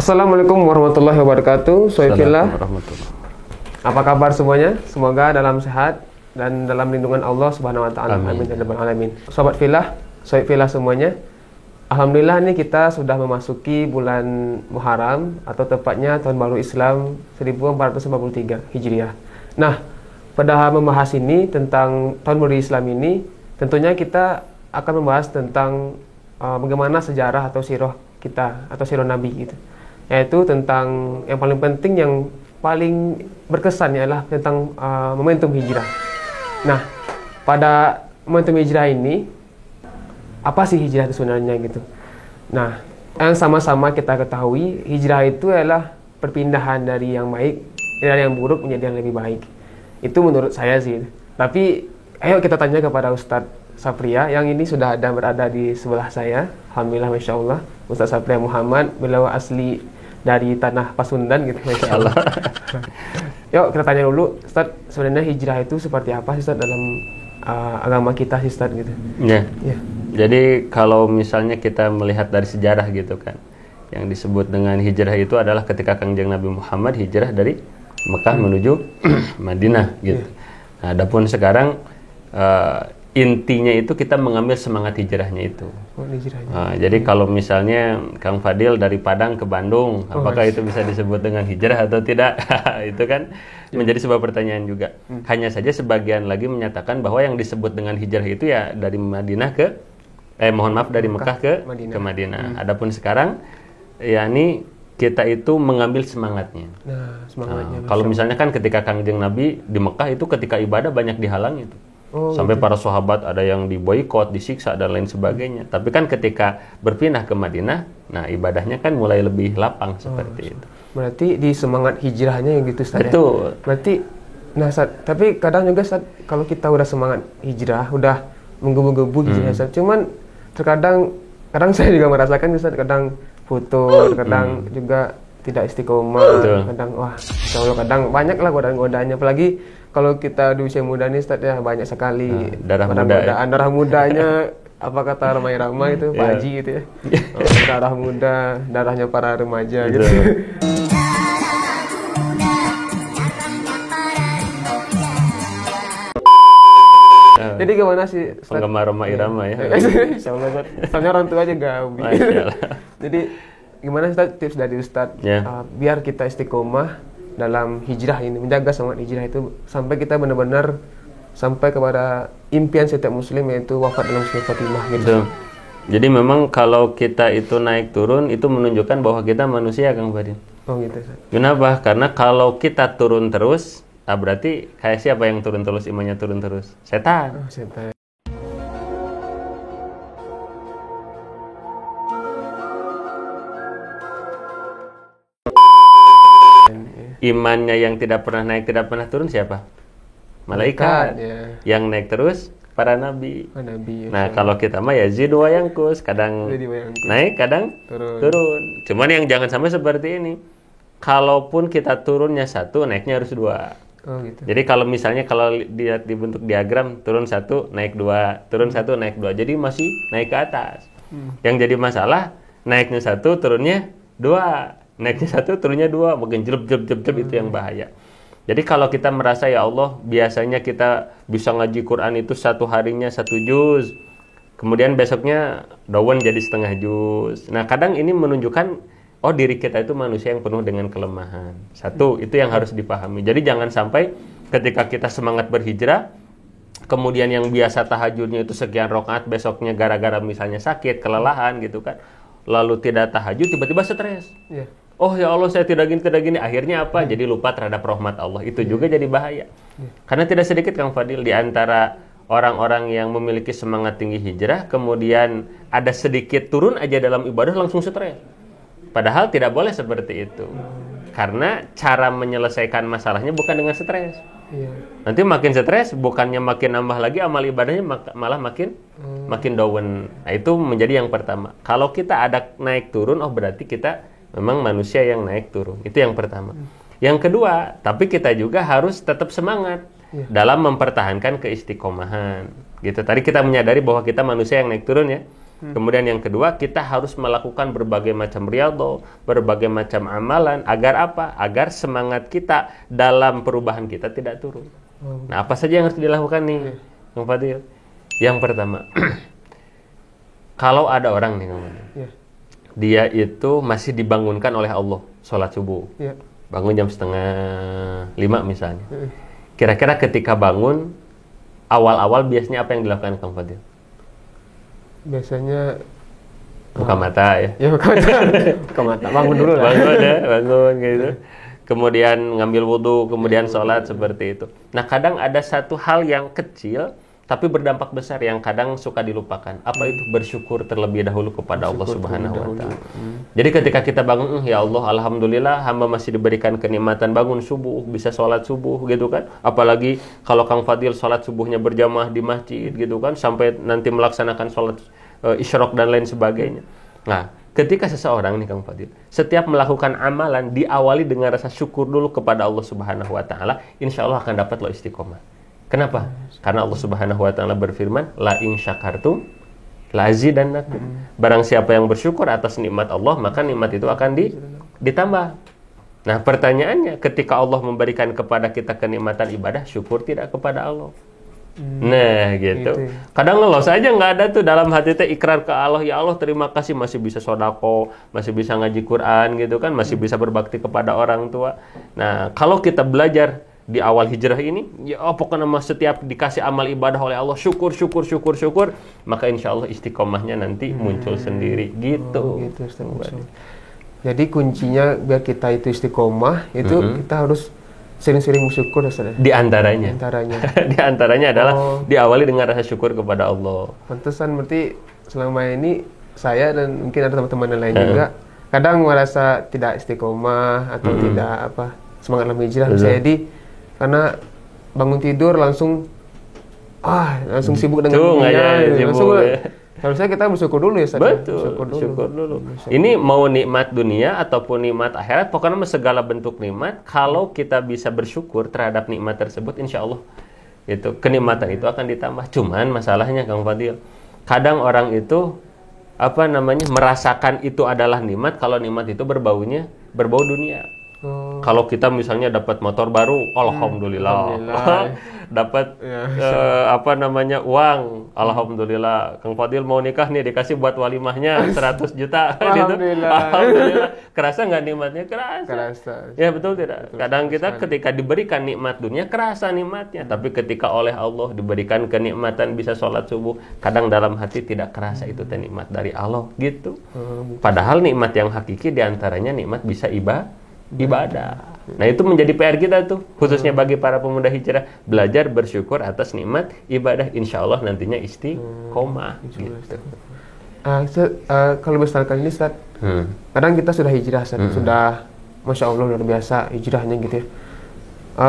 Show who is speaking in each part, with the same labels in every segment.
Speaker 1: Assalamualaikum warahmatullahi wabarakatuh. Soifillah. Apa kabar semuanya? Semoga dalam sehat dan dalam lindungan Allah Subhanahu wa taala. Amin ya rabbal alamin. Sobat fillah, Soifillah semuanya. Alhamdulillah ini kita sudah memasuki bulan Muharram atau tepatnya tahun baru Islam 1443 Hijriah. Nah, pada membahas ini tentang tahun baru Islam ini, tentunya kita akan membahas tentang bagaimana sejarah atau sirah kita atau sirah Nabi gitu. Yaitu tentang yang paling penting, yang paling berkesan adalah tentang momentum hijrah. Nah, pada momentum hijrah ini, apa sih hijrah itu sebenarnya gitu? Nah, yang sama-sama kita ketahui, hijrah itu adalah perpindahan dari yang baik, dari yang buruk menjadi yang lebih baik. Itu menurut saya sih. Tapi, ayo kita tanya kepada Ustadz Sapria, yang ini sudah ada berada di sebelah saya. Alhamdulillah, Masya Allah. Ustadz Sapria Muhammad, beliau asli dari tanah Pasundan gitu, Masya Allah. Yuk kita tanya dulu, Ustadz, sebenarnya hijrah itu seperti apa sih Ustadz dalam agama kita sih Ustadz gitu?
Speaker 2: Ya. Jadi kalau misalnya kita melihat dari sejarah gitu kan, yang disebut dengan hijrah itu adalah ketika Kangjeng Nabi Muhammad hijrah dari Mekah menuju Madinah gitu. Nah, adapun sekarang intinya itu kita mengambil semangat hijrahnya itu. Jadi kalau misalnya Kang Fadil dari Padang ke Bandung, apakah itu bisa disebut dengan hijrah atau tidak? Itu kan menjadi sebuah pertanyaan juga. Hanya saja sebagian lagi menyatakan bahwa yang disebut dengan hijrah itu ya dari Madinah ke dari Mekah ke Madinah. Adapun sekarang yakni kita itu mengambil semangatnya. Kalau misalnya kan ketika Kangjeng Nabi di Mekah itu ketika ibadah banyak dihalang itu. Sampai para sahabat ada yang diboikot, disiksa dan lain sebagainya. Tapi kan ketika berpindah ke Madinah, nah ibadahnya kan mulai lebih lapang seperti itu.
Speaker 1: Berarti di semangat hijrahnya yang gitu Ustaz.
Speaker 2: Betul.
Speaker 1: Berarti tapi kadang juga Ustaz, kalau kita udah semangat hijrah, udah menggebu-gebu hijrah Ustaz. Cuman terkadang saya juga merasakan Ustaz, kadang futur, kadang juga tidak istiqomah, kadang insya Allah kadang banyak lah godaan-godaannya, apalagi kalau kita di usia muda nih Ustaz ya, banyak sekali darah mudanya apa kata ramai-ramai itu Pak Haji gitu ya. Darah muda, darahnya para remaja gitu. Jadi gimana sih Ustaz?
Speaker 2: Penggemar Roma Irama ya.
Speaker 1: Insyaallah Ustaz. Soalnya orang tua aja gabi. Jadi gimana Ustaz tips dari Ustaz biar kita istiqomah dalam hijrah ini, menjaga semangat hijrah itu sampai kita benar-benar sampai kepada impian setiap muslim, yaitu wafat dalam husnul khotimah gitu.
Speaker 2: Jadi memang kalau kita itu naik turun itu menunjukkan bahwa kita manusia, Kang Fadil.
Speaker 1: Oh gitu Ustaz. Kenapa?
Speaker 2: Karena kalau kita turun terus, berarti kayak siapa yang turun terus, imannya turun terus? Setan.
Speaker 1: Setan.
Speaker 2: Imannya yang tidak pernah naik, tidak pernah turun siapa? Malaikat. Yang naik terus para nabi. Nah, kalau kita mah yazid wa yanqus, kadang naik, kadang turun. Cuman yang jangan sampai seperti ini. Kalaupun kita turunnya satu, naiknya harus dua.
Speaker 1: Gitu.
Speaker 2: Jadi kalau misalnya kalau dia dibentuk diagram, turun satu, naik dua, turun satu, naik dua. Jadi masih naik ke atas. Yang jadi masalah, naiknya satu, turunnya dua. Naiknya satu, turunnya dua, makin jelep itu yang bahaya. Jadi kalau kita merasa ya Allah, biasanya kita bisa ngaji Quran itu satu harinya 1 juz, kemudian besoknya dawan jadi setengah juz. Nah kadang ini menunjukkan diri kita itu manusia yang penuh dengan kelemahan. Satu, itu yang harus dipahami. Jadi jangan sampai ketika kita semangat berhijrah, kemudian yang biasa tahajudnya itu sekian rakaat, besoknya gara-gara misalnya sakit, kelelahan gitu kan, lalu tidak tahajud, tiba-tiba stres. Oh ya Allah, saya tidak gini, akhirnya apa? Jadi lupa terhadap rahmat Allah. Itu juga jadi bahaya. Karena tidak sedikit Kang Fadil di antara orang-orang yang memiliki semangat tinggi hijrah, kemudian ada sedikit turun aja dalam ibadah langsung stres. Padahal tidak boleh seperti itu. Karena cara menyelesaikan masalahnya bukan dengan stres. Nanti makin stres, bukannya makin nambah lagi amal ibadahnya, malah makin down. Nah itu menjadi yang pertama. Kalau kita ada naik turun, berarti kita memang manusia yang naik turun. Itu yang pertama. Yang kedua, tapi kita juga harus tetap semangat dalam mempertahankan keistiqomahan. Gitu. Tadi kita menyadari bahwa kita manusia yang naik turun ya. Kemudian yang kedua, kita harus melakukan berbagai macam riyadhah, berbagai macam amalan. Agar apa? Agar semangat kita dalam perubahan kita tidak turun. Nah, apa saja yang harus dilakukan nih, Kang Fadil? Yang pertama, kalau ada orang nih, Kang Fadil, dia itu masih dibangunkan oleh Allah, sholat subuh. Bangun jam 4:30 misalnya. Kira-kira ketika bangun, awal-awal biasanya apa yang dilakukan, Kang Fadil?
Speaker 1: Biasanya
Speaker 2: buka mata ya.
Speaker 1: Ya buka mata. Buka mata. Bangun dulu lah.
Speaker 2: Bangun ya, bangun gitu. Kemudian ngambil wudhu, kemudian sholat seperti itu. Nah, kadang ada satu hal yang kecil tapi berdampak besar yang kadang suka dilupakan. Apa itu? Bersyukur terlebih dahulu kepada Allah Subhanahu wa taala. Jadi ketika kita bangun, ya Allah, alhamdulillah hamba masih diberikan kenikmatan bangun subuh, bisa sholat subuh gitu kan. Apalagi kalau Kang Fadil sholat subuhnya berjamaah di masjid gitu kan, sampai nanti melaksanakan sholat isyraq dan lain sebagainya. Nah, ketika seseorang nih Kang Fadil, setiap melakukan amalan diawali dengan rasa syukur dulu kepada Allah Subhanahu wa taala, insya Allah akan dapat lo istiqomah. Kenapa? Karena Allah Subhanahu wa taala berfirman, la in syakartum la azidannakum. Barang siapa yang bersyukur atas nikmat Allah, maka nikmat itu akan ditambah. Nah, pertanyaannya, ketika Allah memberikan kepada kita kenikmatan ibadah, syukur tidak kepada Allah? Nah, gitu. Kadang ngelos aja nggak ada tuh dalam hati teh ikrar ke Allah, ya Allah terima kasih masih bisa sodako, masih bisa ngaji Quran gitu kan, masih bisa berbakti kepada orang tua. Nah, kalau kita belajar di awal hijrah ini, ya pokoknya setiap dikasih amal ibadah oleh Allah, syukur, maka insya Allah istiqomahnya nanti muncul sendiri gitu.
Speaker 1: Gitu, jadi kuncinya biar kita itu istiqomah, itu kita harus sering-sering bersyukur.
Speaker 2: Di antaranya di antaranya adalah diawali dengan rasa syukur kepada Allah.
Speaker 1: Pantesan berarti selama ini saya dan mungkin ada teman-teman yang lain juga kadang merasa tidak istiqomah atau tidak semangat dalam hijrah. Jadi karena bangun tidur langsung sibuk dengan dunia, harusnya kita bersyukur dulu ya.
Speaker 2: Betul, syukur dulu. Ini mau nikmat dunia ataupun nikmat akhirat, pokoknya segala bentuk nikmat, kalau kita bisa bersyukur terhadap nikmat tersebut, insya Allah itu kenikmatan itu akan ditambah. Cuman masalahnya Kang Fadil, kadang orang itu merasakan itu adalah nikmat kalau nikmat itu berbau dunia. Kalau kita misalnya dapat motor baru, alhamdulillah. Dapat uang, alhamdulillah. Kang Fadil mau nikah nih, dikasih buat walimahnya 100 juta.
Speaker 1: Alhamdulillah.
Speaker 2: Alhamdulillah. Kerasa nggak nikmatnya? Kerasa. Ya betul tidak? Kadang kita ketika diberikan nikmat dunia, kerasa nikmatnya. Tapi ketika oleh Allah diberikan kenikmatan bisa sholat subuh, kadang dalam hati tidak kerasa itu nikmat dari Allah gitu. Padahal nikmat yang hakiki diantaranya nikmat bisa ibadah. Nah, itu menjadi PR kita tuh, khususnya bagi para pemuda hijrah, belajar bersyukur atas nikmat ibadah, insya Allah nantinya istiqomah gitu.
Speaker 1: Kalau misalkan ini Ustaz, kadang kita sudah hijrah, sudah Masya Allah luar biasa hijrahnya gitu ya.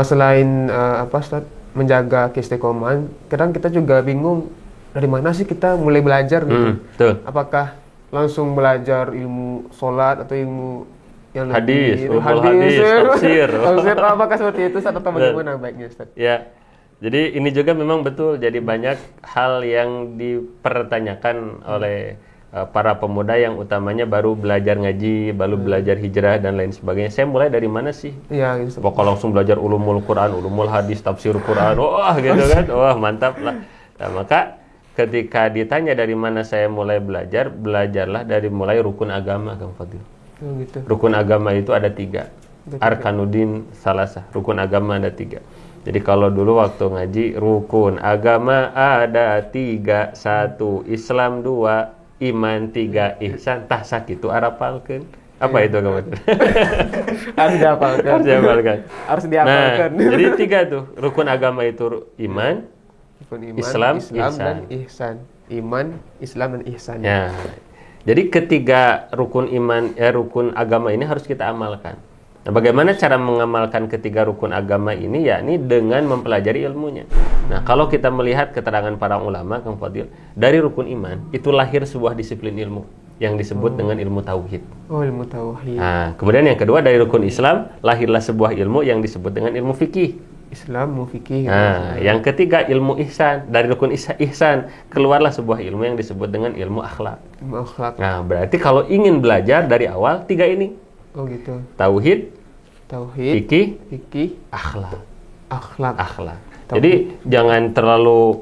Speaker 1: Selain Ustaz, menjaga keistiqomahan, kadang kita juga bingung dari mana sih kita mulai belajar gitu. Apakah langsung belajar ilmu sholat atau ilmu yang
Speaker 2: hadis, tafsir.
Speaker 1: Apakah seperti itu Ustaz, atau bagaimana baiknya Ustaz?
Speaker 2: Ya, jadi ini juga memang betul. Jadi banyak hal yang dipertanyakan oleh para pemuda yang utamanya baru belajar ngaji, baru belajar hijrah dan lain sebagainya. Saya mulai dari mana sih?
Speaker 1: Iya, gitu.
Speaker 2: Pokok langsung belajar ulumul Quran, ulumul hadis, tafsir Quran. Wah, gitu kan. Wah, mantap lah. Nah, maka ketika ditanya dari mana saya mulai belajar, belajarlah dari mulai rukun agama, Kang Fadil.
Speaker 1: Gitu.
Speaker 2: Rukun agama itu ada 3. Arkanuddin salasah. Rukun agama ada 3. Jadi kalau dulu waktu ngaji, rukun agama ada 3. 1 Islam, 2 iman, 3 ihsan. Tah sakitu arapalkeun. Apa itu kemudian?
Speaker 1: Harus dihafalkan.
Speaker 2: Nah, jadi 3 tuh. Rukun agama itu iman, Islam
Speaker 1: dan ihsan. Iman, Islam dan ihsan.
Speaker 2: Ya. Jadi ketiga rukun rukun agama ini harus kita amalkan. Nah, bagaimana cara mengamalkan ketiga rukun agama ini? Yakni dengan mempelajari ilmunya. Nah, kalau kita melihat keterangan para ulama, Kang Fadil, dari rukun iman itu lahir sebuah disiplin ilmu yang disebut dengan ilmu tauhid.
Speaker 1: Ilmu tauhid.
Speaker 2: Nah, kemudian yang kedua dari rukun Islam lahirlah sebuah ilmu yang disebut dengan ilmu fikih.
Speaker 1: Islam, ilmu fikih.
Speaker 2: Nah, yang ketiga ilmu ihsan. Dari rukun ihsan keluarlah sebuah ilmu yang disebut dengan ilmu akhlak.
Speaker 1: Ilmu akhlak.
Speaker 2: Nah, berarti kalau ingin belajar dari awal 3 ini.
Speaker 1: Oh gitu.
Speaker 2: Tauhid,
Speaker 1: Fikih,
Speaker 2: akhlak.
Speaker 1: akhlak.
Speaker 2: Jadi jangan terlalu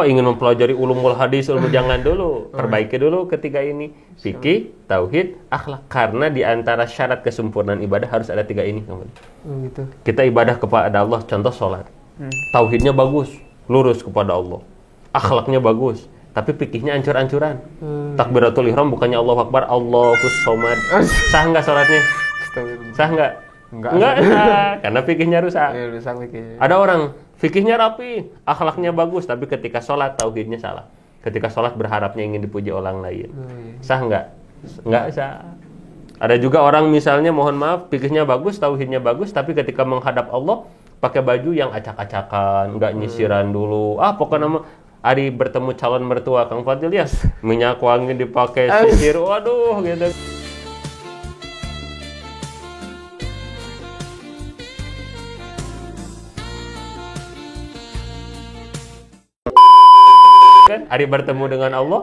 Speaker 2: ingin mempelajari ulumul hadis, jangan dulu. Perbaiki dulu ketiga ini. Fikih, tauhid, akhlak. Karena di antara syarat kesempurnaan ibadah harus ada 3 ini.
Speaker 1: Oh gitu.
Speaker 2: Kita ibadah kepada Allah, contoh sholat. Tauhidnya bagus, lurus kepada Allah. Akhlaknya bagus, tapi fikihnya ancur-ancuran. Takbiratul ihram bukannya Allahu Akbar, Allahus Somad. Sah nggak sholatnya? Sah nggak? Enggak sah, karena fikihnya rusak.
Speaker 1: Rusak fikihnya.
Speaker 2: Ada orang fikihnya rapi, akhlaknya bagus, tapi ketika sholat tauhidnya salah. Ketika sholat berharapnya ingin dipuji orang lain. Sah nggak? Nggak sah. Ada juga orang misalnya, mohon maaf, fikihnya bagus, tauhidnya bagus, tapi ketika menghadap Allah pakai baju yang acak-acakan, nggak nyisiran dulu. Pokoknya Ari bertemu calon mertua Kang Fadil ya, minyak wangi dipakai sisir, waduh gitu. Kan Ari bertemu dengan Allah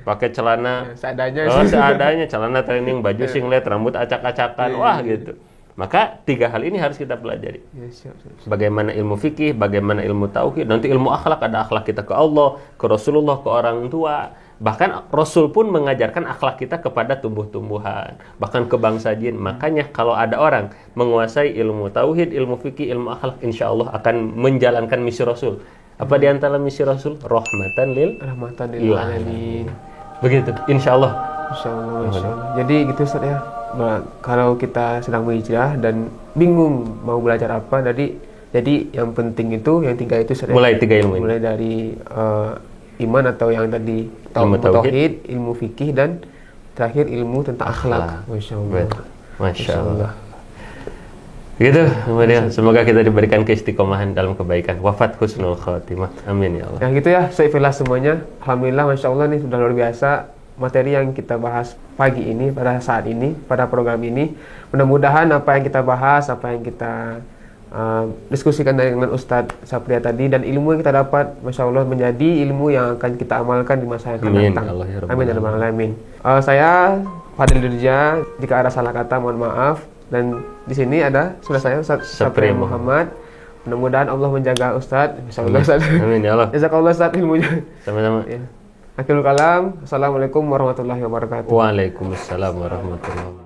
Speaker 2: pakai celana seadanya, celana training, baju singlet, rambut acak-acakan, wah gitu. Maka 3 hal ini harus kita pelajari.
Speaker 1: Siap.
Speaker 2: Bagaimana ilmu fikih, bagaimana ilmu tauhid, nanti ilmu akhlak, ada akhlak kita ke Allah, ke Rasulullah, ke orang tua. Bahkan Rasul pun mengajarkan akhlak kita kepada tumbuh-tumbuhan, bahkan ke bangsa jin. Makanya kalau ada orang menguasai ilmu tauhid, ilmu fikih, ilmu akhlak, insya Allah akan menjalankan misi Rasul. Apa di antara misi Rasul? Rahmatan lil alamin. Begitu, insya Allah.
Speaker 1: Insya Allah. Jadi gitu Ustaz ya. Kalau kita sedang berhijrah dan bingung mau belajar apa, jadi yang penting itu yang 3 itu Ustaz ya.
Speaker 2: Mulai 3 ilmu ini.
Speaker 1: Mulai dari iman atau yang tadi ilmu tauhid, ilmu fikih, dan terakhir ilmu tentang akhlak. Masya Allah.
Speaker 2: Masya Allah. Gitu, kemudian semoga kita diberikan keistiqomahan dalam kebaikan. Wafat husnul khotimah. Amin ya Allah.
Speaker 1: Ya gitu ya, soifillah semuanya. Alhamdulillah, Masya Allah nih sudah luar biasa materi yang kita bahas pagi ini, pada saat ini, pada program ini. Mudah-mudahan apa yang kita bahas, apa yang kita diskusikan dengan Ustadz Sapria tadi, dan ilmu yang kita dapat, Masya Allah, menjadi ilmu yang akan kita amalkan di masa yang akan datang. Amin ya rabbal alamin. Saya Fadil Dirja, jika ada salah kata mohon maaf. Dan di sini sudah saya Ustadz Sapria Muhammad. Mudah-mudahan Allah menjaga Ustadz. Insyaallah Ustadz.
Speaker 2: Amin ya Allah.
Speaker 1: Jazakallah Ustadz ilmunya.
Speaker 2: Sama-sama.
Speaker 1: Ya. Akhirul kalam. Assalamualaikum warahmatullahi wabarakatuh.
Speaker 2: Waalaikumsalam warahmatullahi wabarakatuh.